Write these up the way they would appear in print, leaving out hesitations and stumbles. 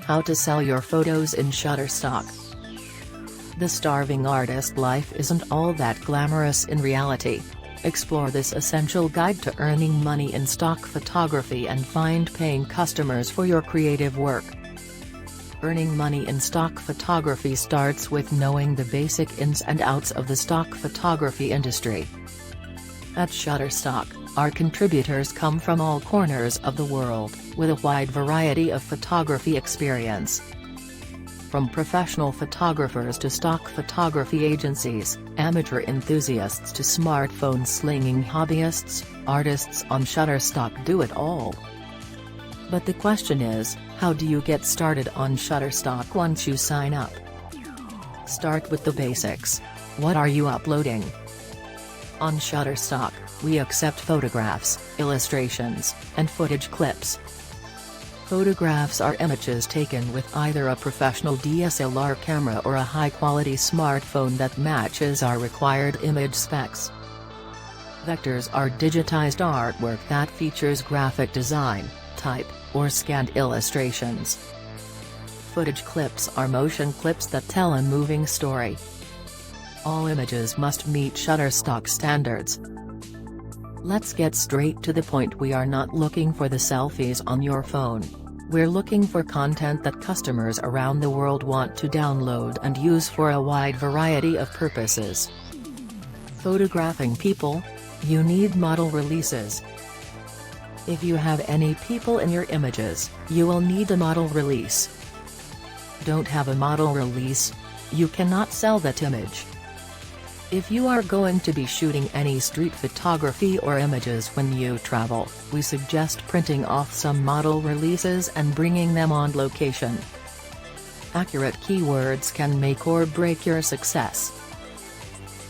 How to sell your photos in Shutterstock. The starving artist life isn't all that glamorous in reality. Explore this essential guide to earning money in stock photography and find paying customers for your creative work. Earning money in stock photography starts with knowing the basic ins and outs of the stock photography industry. At Shutterstock, our contributors come from all corners of the world, with a wide variety of photography experience. From professional photographers to stock photography agencies, amateur enthusiasts to smartphone slinging hobbyists, artists on Shutterstock do it all. But the question is, how do you get started on Shutterstock once you sign up? Start with the basics. What are you uploading? On Shutterstock, we accept photographs, illustrations, and footage clips. Photographs are images taken with either a professional DSLR camera or a high-quality smartphone that matches our required image specs. Vectors are digitized artwork that features graphic design, type, or scanned illustrations. Footage clips are motion clips that tell a moving story. All images must meet Shutterstock standards. Let's get straight to the point. We are not looking for the selfies on your phone. We're looking for content that customers around the world want to download and use for a wide variety of purposes. Photographing people? You need model releases. If you have any people in your images, you will need a model release. Don't have a model release? You cannot sell that image. If you are going to be shooting any street photography or images when you travel, we suggest printing off some model releases and bringing them on location. Accurate keywords can make or break your success.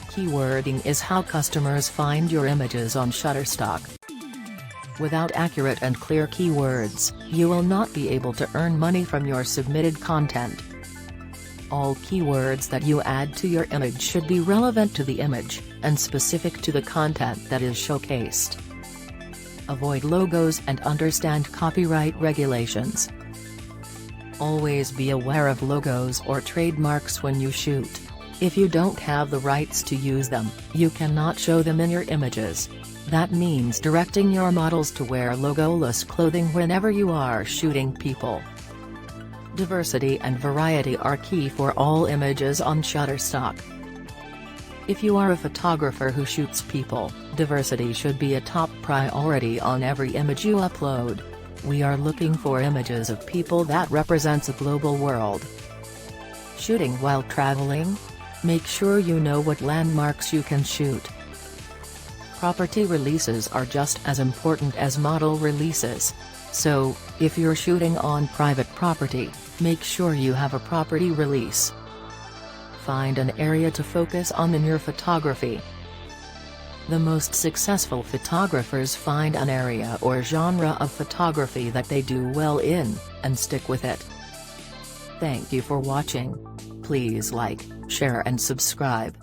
Keywording is how customers find your images on Shutterstock. Without accurate and clear keywords, you will not be able to earn money from your submitted content. All keywords that you add to your image should be relevant to the image, and specific to the content that is showcased. Avoid logos and understand copyright regulations. Always be aware of logos or trademarks when you shoot. If you don't have the rights to use them, you cannot show them in your images. That means directing your models to wear logoless clothing whenever you are shooting people. Diversity and variety are key for all images on Shutterstock. If you are a photographer who shoots people, diversity should be a top priority on every image you upload. We are looking for images of people that represents a global world. Shooting while traveling? Make sure you know what landmarks you can shoot. Property releases are just as important as model releases. So, if you're shooting on private property, make sure you have a property release. Find an area to focus on in your photography. The most successful photographers find an area or genre of photography that they do well in, and stick with it. Thank you for watching. Please like, share and subscribe.